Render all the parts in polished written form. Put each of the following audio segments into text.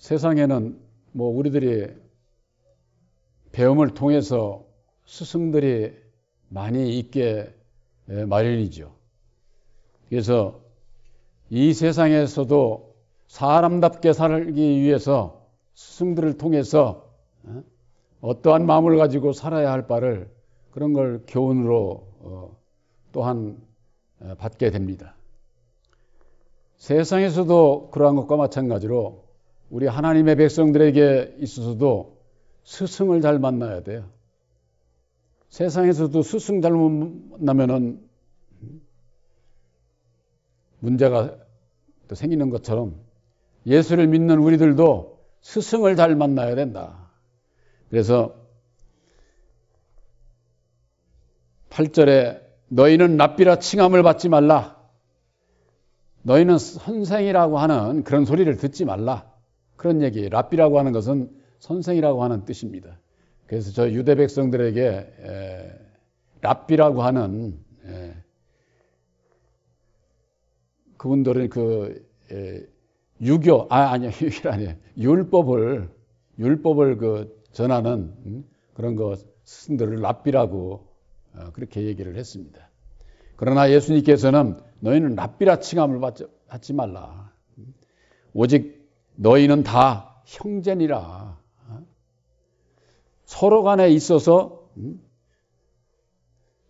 세상에는 뭐 우리들이 배움을 통해서 스승들이 많이 있게 마련이죠. 그래서 이 세상에서도 사람답게 살기 위해서 스승들을 통해서 어떠한 마음을 가지고 살아야 할 바를 그런 걸 교훈으로 또한 받게 됩니다. 세상에서도 그러한 것과 마찬가지로 우리 하나님의 백성들에게 있어서도 스승을 잘 만나야 돼요. 세상에서도 스승 잘못 만나면은 문제가 또 생기는 것처럼 예수를 믿는 우리들도 스승을 잘 만나야 된다. 그래서 8절에 너희는 랍비라 칭함을 받지 말라. 너희는 선생이라고 하는 그런 소리를 듣지 말라. 그런 얘기. 랍비라고 하는 것은 선생이라고 하는 뜻입니다. 그래서 저 유대 백성들에게 랍비라고 하는 그분들은 그 유교 아니요 유교 아니에요. 율법을 그 전하는 그런 거 스승들을 랍비라고 그렇게 얘기를 했습니다. 그러나 예수님께서는 너희는 랍비라 칭함을 받지 말라. 오직 너희는 다 형제니라. 서로 간에 있어서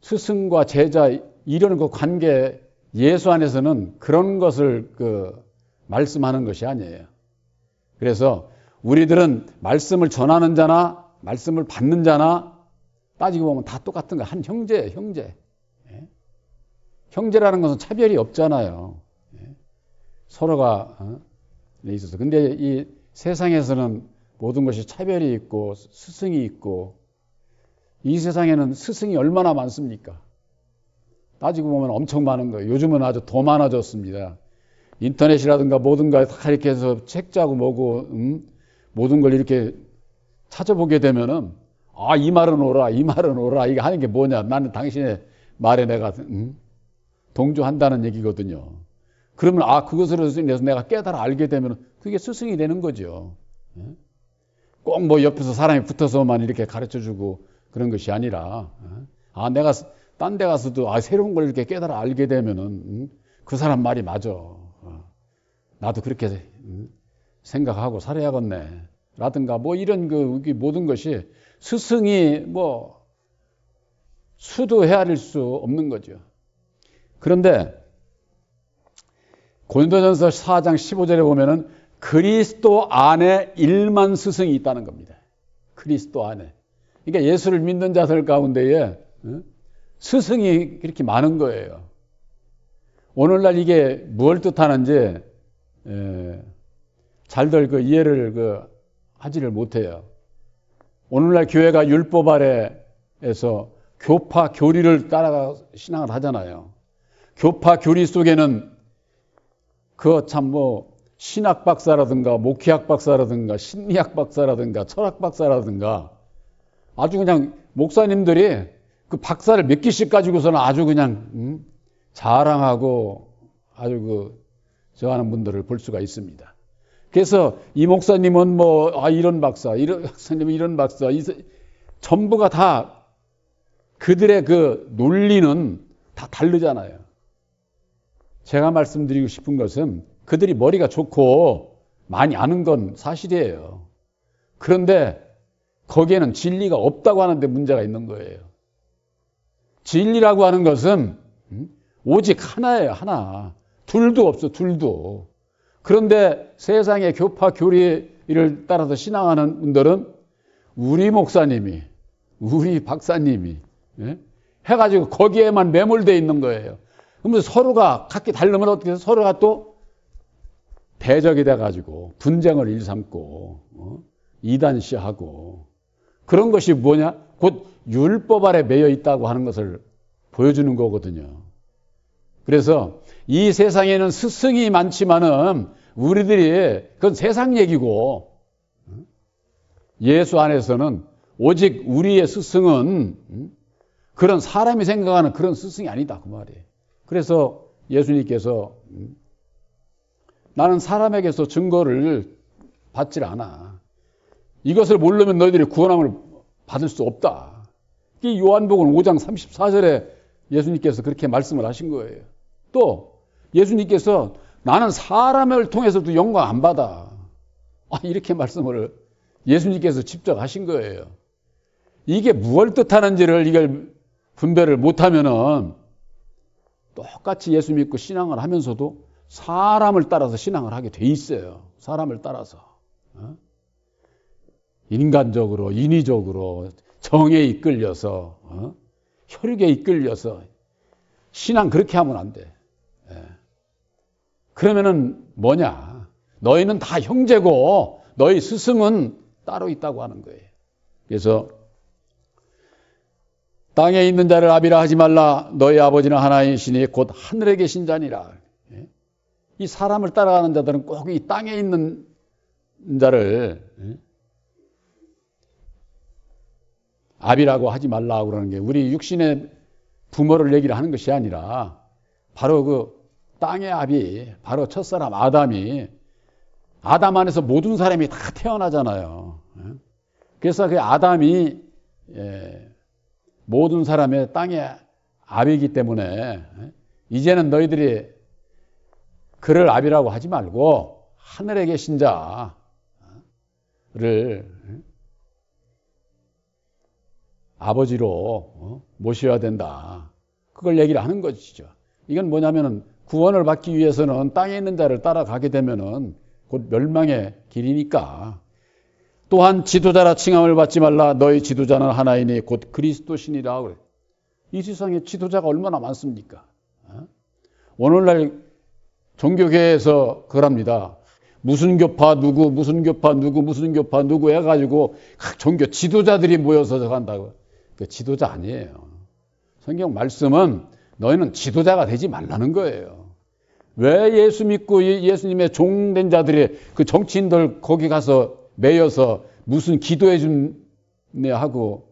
스승과 제자 이런 그 관계 예수 안에서는 그런 것을 말씀하는 것이 아니에요. 그래서 우리들은 말씀을 전하는 자나 말씀을 받는 자나 따지고 보면 다 똑같은 거. 한 형제예요, 형제. 형제라는 것은 차별이 없잖아요. 서로가 있어서. 근데 이 세상에서는 모든 것이 차별이 있고 스승이 있고 이 세상에는 스승이 얼마나 많습니까? 따지고 보면 엄청 많은 거예요. 요즘은 아주 더 많아졌습니다. 인터넷이라든가 뭐든가 다 이렇게 해서 책자고 뭐고 모든 걸 이렇게 찾아보게 되면은 이 말은 옳아, 이 말은 옳아. 이게 하는 게 뭐냐? 나는 당신의 말에 내가 동조한다는 얘기거든요. 그러면 그것으로 인해서 내가 깨달아 알게 되면 그게 스승이 되는 거죠. 꼭 뭐 옆에서 사람이 붙어서만 이렇게 가르쳐주고 그런 것이 아니라 내가 딴 데 가서도 새로운 걸 이렇게 깨달아 알게 되면은 그 사람 말이 맞아. 나도 그렇게 생각하고 살아야겠네. 라든가 뭐 이런 모든 것이 스승이 뭐 수도 헤아릴 수 없는 거죠. 그런데 고린도전서 4장 15절에 보면은 그리스도 안에 일만 스승이 있다는 겁니다. 그리스도 안에. 그러니까 예수를 믿는 자들 가운데에 스승이 그렇게 많은 거예요. 오늘날 이게 뭘 뜻하는지 잘들 이해를 하지를 못해요. 오늘날 교회가 율법 아래에서 교파 교리를 따라가 신앙을 하잖아요. 교파 교리 속에는 신학 박사라든가 목회학 박사라든가 심리학 박사라든가 철학 박사라든가 아주 그냥 목사님들이 그 박사를 몇 개씩 가지고서는 아주 그냥 자랑하고 아주 저 하는 분들을 볼 수가 있습니다. 그래서 이 목사님은 이런 박사, 이런 박사님은 이런 박사, 전부가 다 그들의 논리는 다 다르잖아요. 제가 말씀드리고 싶은 것은 그들이 머리가 좋고 많이 아는 건 사실이에요. 그런데 거기에는 진리가 없다고 하는데 문제가 있는 거예요. 진리라고 하는 것은 오직 하나예요, 하나. 둘도 없어, 둘도. 그런데 세상의 교파 교리를 따라서 신앙하는 분들은 우리 목사님이, 우리 박사님이 해가지고 거기에만 매몰되어 있는 거예요. 그러면 서로가 각기 다르면 어떻게 해서 서로가 또 대적이 돼가지고 분쟁을 일삼고 이단시하고 그런 것이 뭐냐? 곧 율법 아래 매여 있다고 하는 것을 보여주는 거거든요. 그래서 이 세상에는 스승이 많지만은 우리들이 그건 세상 얘기고 예수 안에서는 오직 우리의 스승은 그런 사람이 생각하는 그런 스승이 아니다 그 말이에요. 그래서 예수님께서 나는 사람에게서 증거를 받질 않아. 이것을 모르면 너희들이 구원함을 받을 수 없다. 이 요한복음 5장 34절에 예수님께서 그렇게 말씀을 하신 거예요. 또 예수님께서 나는 사람을 통해서도 영광 안 받아. 이렇게 말씀을 예수님께서 직접 하신 거예요. 이게 무엇을 뜻하는지를 이걸 분별을 못하면은 똑같이 예수 믿고 신앙을 하면서도 사람을 따라서 신앙을 하게 돼 있어요. 사람을 따라서. 인간적으로, 인위적으로, 정에 이끌려서, 혈육에 이끌려서 신앙 그렇게 하면 안 돼. 그러면은 뭐냐? 너희는 다 형제고 너희 스승은 따로 있다고 하는 거예요. 그래서 땅에 있는 자를 아비라 하지 말라. 너희 아버지는 하나이시니 곧 하늘에 계신 자니라. 이 사람을 따라가는 자들은 꼭 이 땅에 있는 자를 아비라고 하지 말라고 그러는 게 우리 육신의 부모를 얘기를 하는 것이 아니라 바로 그 땅의 아비, 바로 첫사람 아담이 아담 안에서 모든 사람이 다 태어나잖아요. 그래서 그 아담이 모든 사람의 땅의 아비이기 때문에 이제는 너희들이 그를 아비라고 하지 말고 하늘에 계신 자를 아버지로 모셔야 된다. 그걸 얘기를 하는 것이죠. 이건 뭐냐면은 구원을 받기 위해서는 땅에 있는 자를 따라가게 되면은 곧 멸망의 길이니까. 또한 지도자라 칭함을 받지 말라. 너희 지도자는 하나이니 곧 그리스도시니라. 그래. 이 세상에 지도자가 얼마나 많습니까? 오늘날 종교계에서 그럽니다. 무슨 교파 누구, 무슨 교파 누구, 무슨 교파 누구 해가지고 각 종교 지도자들이 모여서 한다고. 그 지도자 아니에요. 성경 말씀은 너희는 지도자가 되지 말라는 거예요. 왜 예수 믿고 예수님의 종된 자들이 그 정치인들 거기 가서 매여서 무슨 기도해 준네 하고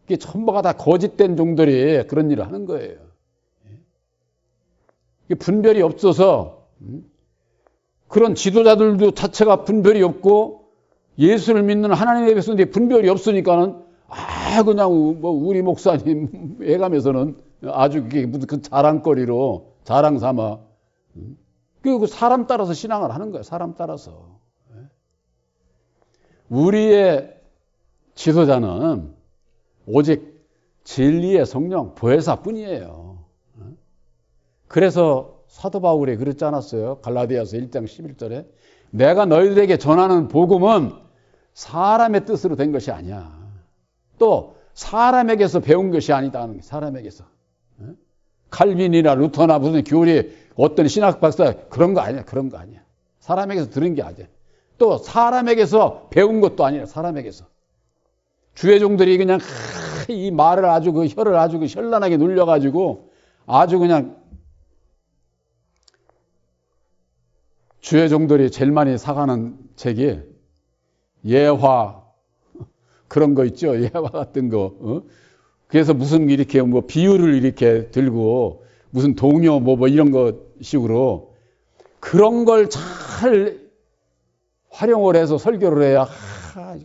이게 전부가 다 거짓된 종들이 그런 일을 하는 거예요. 분별이 없어서 그런 지도자들도 자체가 분별이 없고 예수를 믿는 하나님의 백성들이 분별이 없으니까는 그냥 뭐 우리 목사님 해가면서는 아주 그게 무슨 그 자랑거리로 자랑 삼아 그 사람 따라서 신앙을 하는 거예요. 사람 따라서. 우리의 지도자는 오직 진리의 성령 보혜사뿐이에요. 그래서 사도 바울이 그랬지 않았어요? 갈라디아서 1장 11절에 내가 너희들에게 전하는 복음은 사람의 뜻으로 된 것이 아니야. 또 사람에게서 배운 것이 아니다. 사람에게서. 칼빈이나 루터나 무슨 교리 어떤 신학 박사 그런 거 아니야. 그런 거 아니야. 사람에게서 들은 게 아니야. 또 사람에게서 배운 것도 아니야. 사람에게서. 주의 종들이 그냥 이 말을 아주 그 혀를 아주 그 현란하게 눌려가지고 아주 그냥 주의 종들이 제일 많이 사가는 책이 예화 그런 거 있죠. 예화 같은 거. 그래서 무슨 이렇게 뭐 비유를 이렇게 들고 무슨 동요 뭐 이런 거 식으로 그런 걸 잘 활용을 해서 설교를 해야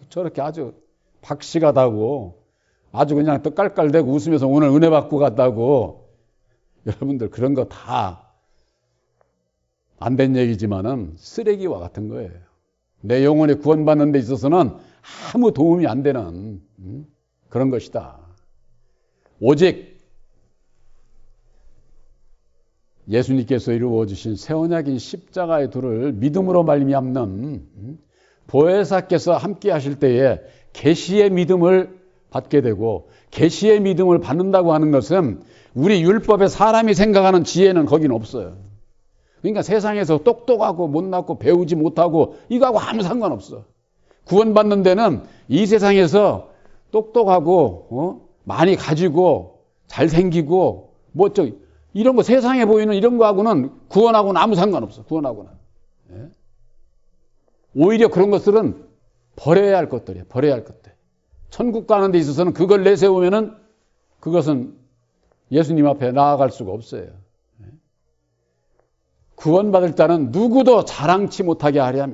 저렇게 아주 박식하다고 아주 그냥 또 깔깔대고 웃으면서 오늘 은혜 받고 갔다고. 여러분들 그런 거 다 안 된 얘기지만은 쓰레기와 같은 거예요. 내 영혼이 구원받는 데 있어서는 아무 도움이 안 되는 그런 것이다. 오직 예수님께서 이루어주신 새 언약인 십자가의 도를 믿음으로 말미암는 보혜사께서 함께 하실 때에 계시의 믿음을 받게 되고 계시의 믿음을 받는다고 하는 것은 우리 율법에 사람이 생각하는 지혜는 거기는 없어요. 그러니까 세상에서 똑똑하고 못났고 배우지 못하고 이거하고 아무 상관없어. 구원받는 데는 이 세상에서 똑똑하고 많이 가지고 잘생기고 이런 거 세상에 보이는 이런 거하고는 구원하고는 아무 상관없어. 구원하고는. 오히려 그런 것들은 버려야 할 것들이에요. 버려야 할 것들. 천국 가는 데 있어서는 그걸 내세우면은 그것은 예수님 앞에 나아갈 수가 없어요. 구원받을 자는 누구도 자랑치 못하게 하려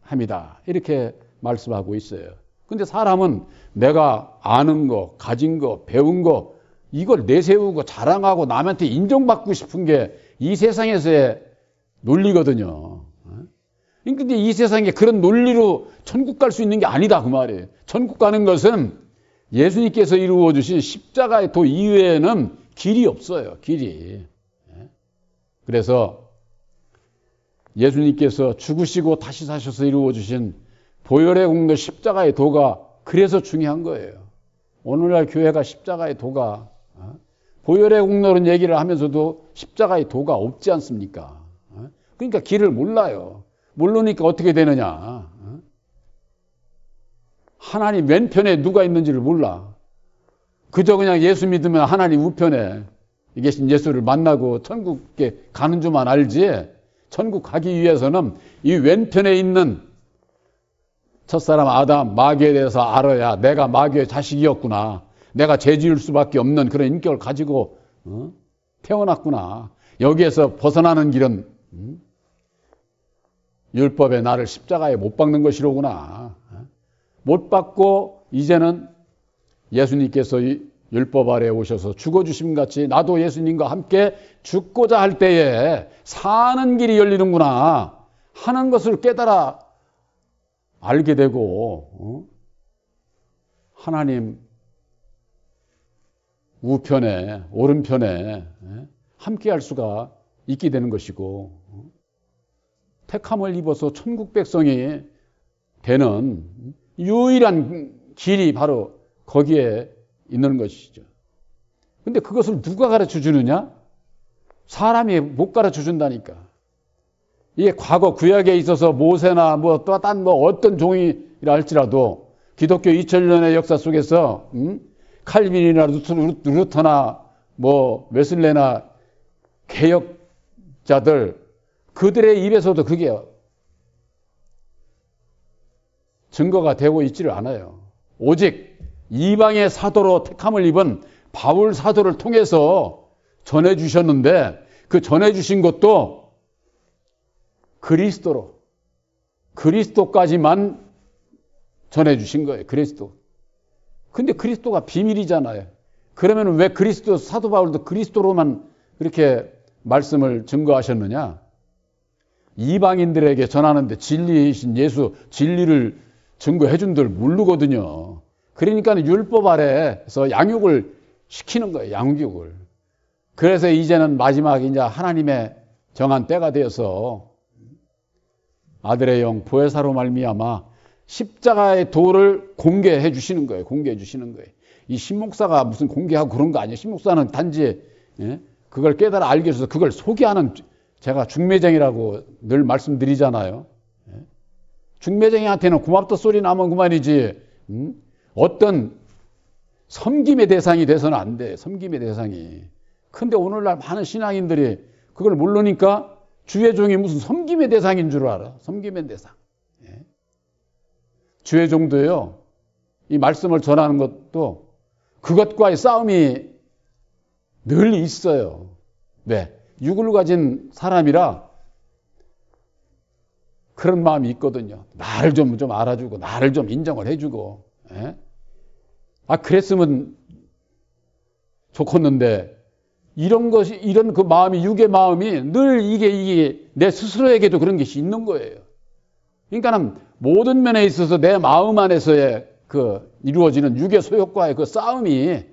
함이다. 이렇게 말씀하고 있어요. 근데 사람은 내가 아는 거, 가진 거, 배운 거 이걸 내세우고 자랑하고 남한테 인정받고 싶은 게 이 세상에서의 논리거든요. 근데 이 세상에 그런 논리로 천국 갈 수 있는 게 아니다 그 말이에요. 천국 가는 것은 예수님께서 이루어 주신 십자가의 도 이외에는 길이 없어요. 길이. 그래서 예수님께서 죽으시고 다시 사셔서 이루어 주신 보혈의 공로 십자가의 도가 그래서 중요한 거예요. 오늘날 교회가 십자가의 도가 보혈의 공로는 얘기를 하면서도 십자가의 도가 없지 않습니까? 그러니까 길을 몰라요. 모르니까 어떻게 되느냐. 하나님 왼편에 누가 있는지를 몰라. 그저 그냥 예수 믿으면 하나님 우편에 계신 예수를 만나고 천국에 가는 줄만 알지, 천국 가기 위해서는 이 왼편에 있는 첫사람 아담, 마귀에 대해서 알아야 내가 마귀의 자식이었구나. 내가 죄 지을 수밖에 없는 그런 인격을 가지고 태어났구나. 여기에서 벗어나는 길은 율법에 나를 십자가에 못 박는 것이로구나. 못 박고 이제는 예수님께서 율법 아래에 오셔서 죽어주심 같이 나도 예수님과 함께 죽고자 할 때에 사는 길이 열리는구나 하는 것을 깨달아 알게 되고 하나님 우편에 오른편에 함께 할 수가 있게 되는 것이고 택함을 입어서 천국 백성이 되는 유일한 길이 바로 거기에 있는 것이죠. 근데 그것을 누가 가르쳐 주느냐? 사람이 못 가르쳐 준다니까. 이게 과거 구약에 있어서 모세나 뭐 또 딴 뭐 어떤 종이라 할지라도 기독교 2000년의 역사 속에서 칼빈이나 루터나 뭐 웨슬레나 개혁자들 그들의 입에서도 그게 증거가 되고 있지를 않아요. 오직 이방의 사도로 택함을 입은 바울 사도를 통해서 전해주셨는데 그 전해주신 것도 그리스도까지만 전해주신 거예요. 그리스도. 근데 그리스도가 비밀이잖아요. 그러면 왜 그리스도 사도 바울도 그리스도로만 그렇게 말씀을 증거하셨느냐? 이방인들에게 전하는데 진리이신 예수, 진리를 증거해 준 줄 모르거든요. 그러니까 율법 아래에서 양육을 시키는 거예요. 양육을. 그래서 이제는 마지막 이제 하나님의 정한 때가 되어서 아들의 영 보혜사로 말미암아 십자가의 도를 공개해 주시는 거예요. 공개해 주시는 거예요. 이 신목사가 무슨 공개하고 그런 거 아니에요. 신목사는 단지 그걸 깨달아 알게 해서 그걸 소개하는, 제가 중매쟁이라고 늘 말씀드리잖아요. 중매쟁이한테는 고맙다 소리 나면 그만이지 어떤 섬김의 대상이 돼서는 안 돼. 섬김의 대상이. 근데 오늘날 많은 신앙인들이 그걸 모르니까 주의 종이 무슨 섬김의 대상인 줄 알아. 섬김의 대상. 주의 종도요. 이 말씀을 전하는 것도 그것과의 싸움이 늘 있어요. 왜? 육을 가진 사람이라 그런 마음이 있거든요. 나를 좀 알아주고 나를 좀 인정을 해주고. 그랬으면 좋겠는데 이런 그 마음이, 육의 마음이 늘 이게 내 스스로에게도 그런 것이 있는 거예요. 그러니까 모든 면에 있어서 내 마음 안에서의 그 이루어지는 육의 소욕과의 그 싸움이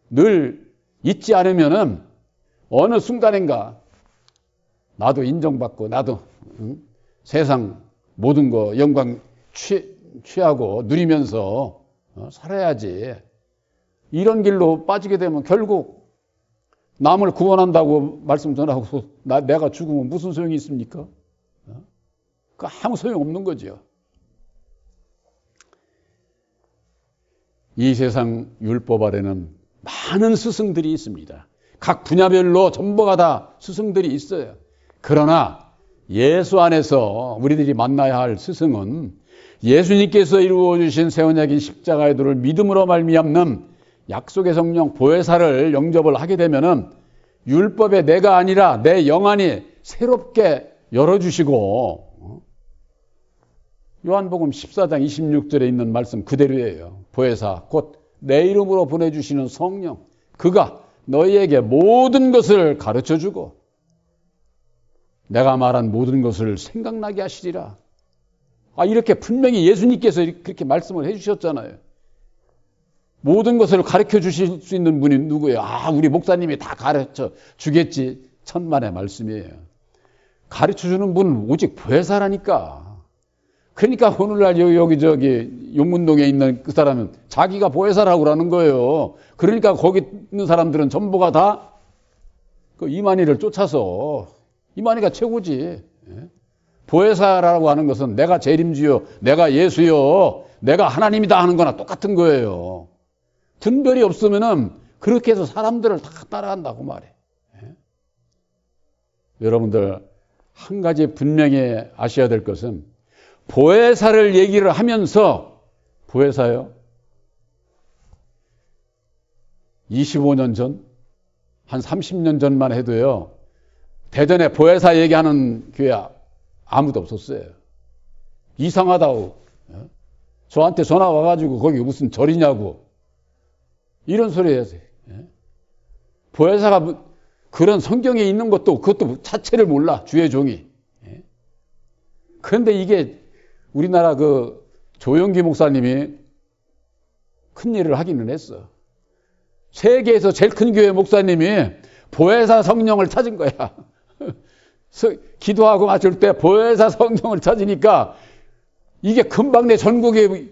늘 있지 않으면은 어느 순간인가 나도 인정받고 나도 세상 모든 거 영광 취하고 누리면서 살아야지. 이런 길로 빠지게 되면 결국 남을 구원한다고 말씀 전하고 내가 죽으면 무슨 소용이 있습니까? 아무 소용 없는 거죠. 이 세상 율법 아래는 많은 스승들이 있습니다. 각 분야별로 전부가 다 스승들이 있어요. 그러나 예수 안에서 우리들이 만나야 할 스승은 예수님께서 이루어 주신 새 언약인 십자가의 도를 믿음으로 말미암는 약속의 성령 보혜사를 영접을 하게 되면은 율법의 내가 아니라 내 영안이 새롭게 열어주시고 요한복음 14장 26절에 있는 말씀 그대로예요. 보혜사 곧 내 이름으로 보내주시는 성령, 그가 너희에게 모든 것을 가르쳐주고 내가 말한 모든 것을 생각나게 하시리라. 이렇게 분명히 예수님께서 그렇게 말씀을 해주셨잖아요. 모든 것을 가르쳐 주실 수 있는 분이 누구예요? 우리 목사님이 다 가르쳐 주겠지. 천만의 말씀이에요. 가르쳐 주는 분은 오직 보혜사라니까. 그러니까 오늘날 여기 용문동에 있는 그 사람은 자기가 보혜사라고 그러는 거예요. 그러니까 거기 있는 사람들은 전부가 다 그 이만희를 쫓아서, 이만희가 최고지. 보혜사라고 하는 것은 내가 재림주요, 내가 예수요, 내가 하나님이다 하는 거나 똑같은 거예요. 분별이 없으면은 그렇게 해서 사람들을 다 따라간다고 말해. 여러분들 한 가지 분명히 아셔야 될 것은 보혜사를 얘기를 하면서, 보혜사요? 25년 전, 한 30년 전만 해도요, 대전에 보혜사 얘기하는 교회 아무도 없었어요. 이상하다고. 저한테 전화 와가지고 거기 무슨 절이냐고. 이런 소리 했어요. 보혜사가 그런 성경에 있는 것도 그것도 자체를 몰라. 주의 종이. 그런데 이게 우리나라 그 조영기 목사님이 큰 일을 하기는 했어. 세계에서 제일 큰 교회 목사님이 보혜사 성령을 찾은 거야. 기도하고 맞출 때 보혜사 성령을 찾으니까 이게 금방 내 전국의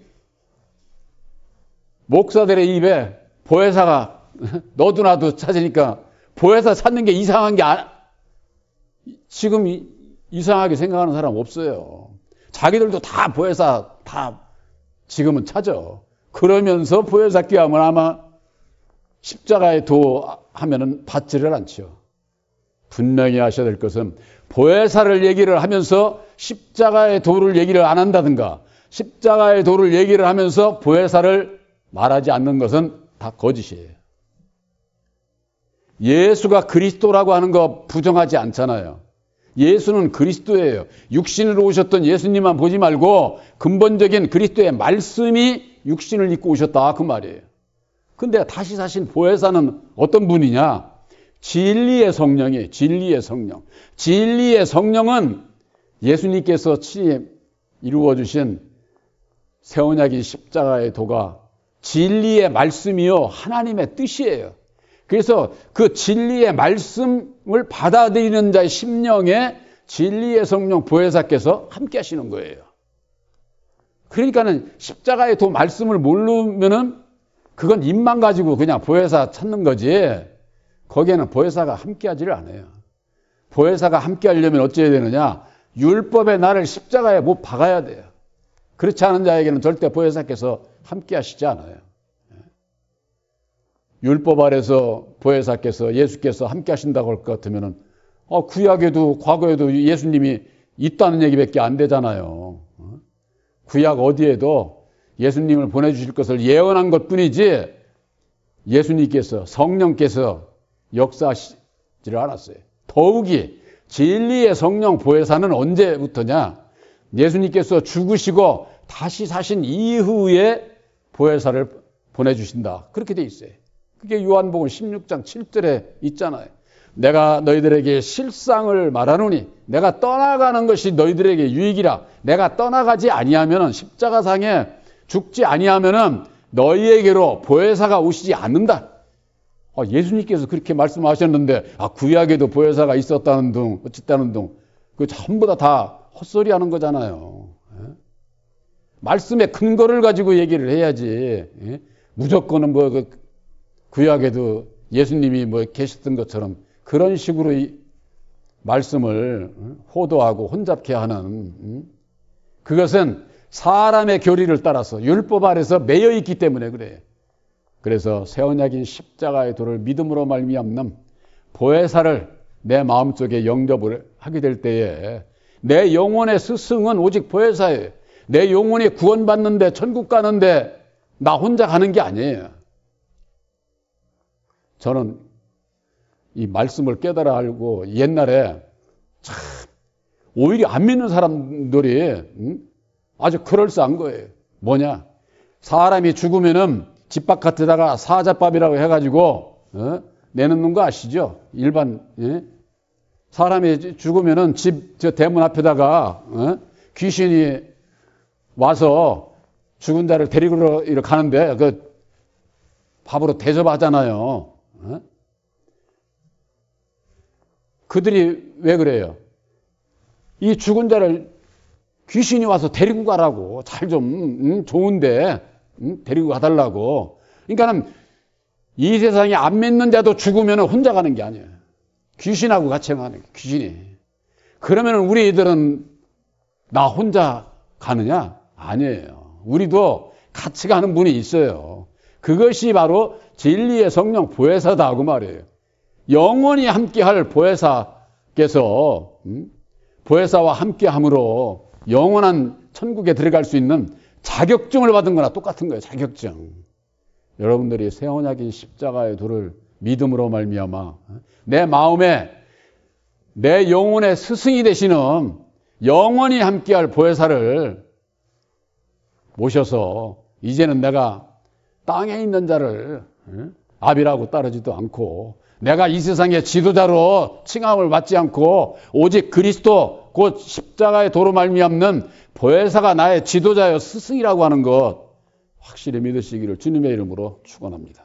목사들의 입에 보혜사가 너도 나도 찾으니까 보혜사 찾는 게 이상한 게 지금 이상하게 생각하는 사람 없어요. 자기들도 다 보혜사 다 지금은 찾아. 그러면서 보혜사 귀함을 아마 십자가에 도하면은 받지를 않죠. 분명히 하셔야 될 것은 보혜사를 얘기를 하면서 십자가의 도를 얘기를 안 한다든가 십자가의 도를 얘기를 하면서 보혜사를 말하지 않는 것은 다 거짓이에요. 예수가 그리스도라고 하는 거 부정하지 않잖아요. 예수는 그리스도예요. 육신으로 오셨던 예수님만 보지 말고 근본적인 그리스도의 말씀이 육신을 입고 오셨다 그 말이에요. 근데 다시 사신 보혜사는 어떤 분이냐? 진리의 성령이에요. 진리의 성령. 진리의 성령은 예수님께서 친히 이루어주신 새 언약인 십자가의 도가 진리의 말씀이요 하나님의 뜻이에요. 그래서 그 진리의 말씀을 받아들이는 자의 심령에 진리의 성령 보혜사께서 함께 하시는 거예요. 그러니까는 십자가의 도 말씀을 모르면은 그건 입만 가지고 그냥 보혜사 찾는 거지. 거기에는 보혜사가 함께 하지를 않아요. 보혜사가 함께 하려면 어찌해야 되느냐? 율법의 나를 십자가에 못 박아야 돼요. 그렇지 않은 자에게는 절대 보혜사께서 함께 하시지 않아요. 율법 아래서 보혜사께서 예수께서 함께 하신다고 할 것 같으면은 구약에도 과거에도 예수님이 있다는 얘기밖에 안 되잖아요. 구약 어디에도 예수님을 보내주실 것을 예언한 것뿐이지 예수님께서 성령께서 역사하시지를 않았어요. 더욱이 진리의 성령 보혜사는 언제부터냐? 예수님께서 죽으시고 다시 사신 이후에 보혜사를 보내주신다. 그렇게 돼 있어요. 그게 요한복음 16장 7절에 있잖아요. 내가 너희들에게 실상을 말하노니 내가 떠나가는 것이 너희들에게 유익이라. 내가 떠나가지 아니하면은 십자가상에 죽지 아니하면은 너희에게로 보혜사가 오시지 않는다. 예수님께서 그렇게 말씀하셨는데 구약에도 보혜사가 있었다는 둥 어쨌다는 둥 그 전부 다 헛소리 하는 거잖아요. 말씀의 근거를 가지고 얘기를 해야지. 무조건은 구약에도 예수님이 계셨던 것처럼 그런 식으로 이 말씀을 호도하고 혼잡케 하는 그것은 사람의 교리를 따라서 율법 아래서 매여 있기 때문에 그래요. 그래서 새 언약인 십자가의 도를 믿음으로 말미암는 보혜사를 내 마음속에 영접을 하게 될 때에 내 영혼의 스승은 오직 보혜사예요. 내 영혼이 구원받는데 천국 가는데 나 혼자 가는 게 아니에요. 저는 이 말씀을 깨달아 알고 옛날에 참 오히려 안 믿는 사람들이 아주 그럴싸한 거예요. 뭐냐? 사람이 죽으면은 집 바깥에다가 사자밥이라고 해가지고 내놓는 거 아시죠? 일반 사람이 죽으면은 집 저 대문 앞에다가 귀신이 와서 죽은 자를 데리고 이렇게 가는데 그 밥으로 대접하잖아요. 그들이 왜 그래요? 이 죽은 자를 귀신이 와서 데리고 가라고 잘 좀 좋은데 데리고 가달라고. 그러니까는 이 세상에 안 믿는 자도 죽으면 혼자 가는 게 아니에요. 귀신하고 같이 가는 거예요. 귀신이. 그러면 우리들은 나 혼자 가느냐? 아니에요. 우리도 같이 가는 분이 있어요. 그것이 바로 진리의 성령 보혜사다 그 말이에요. 영원히 함께할 보혜사께서 보혜사와 함께함으로 영원한 천국에 들어갈 수 있는 자격증을 받은 거나 똑같은 거예요. 자격증. 여러분들이 새 언약인 십자가의 도를 믿음으로 말미암아 내 마음에 내 영혼의 스승이 되시는 영원히 함께할 보혜사를 모셔서 이제는 내가 땅에 있는 자를 아비라고 따르지도 않고 내가 이 세상의 지도자로 칭함을 받지 않고 오직 그리스도 곧 십자가의 도로 말미암는 보혜사가 나의 지도자여 스승이라고 하는 것 확실히 믿으시기를 주님의 이름으로 축원합니다.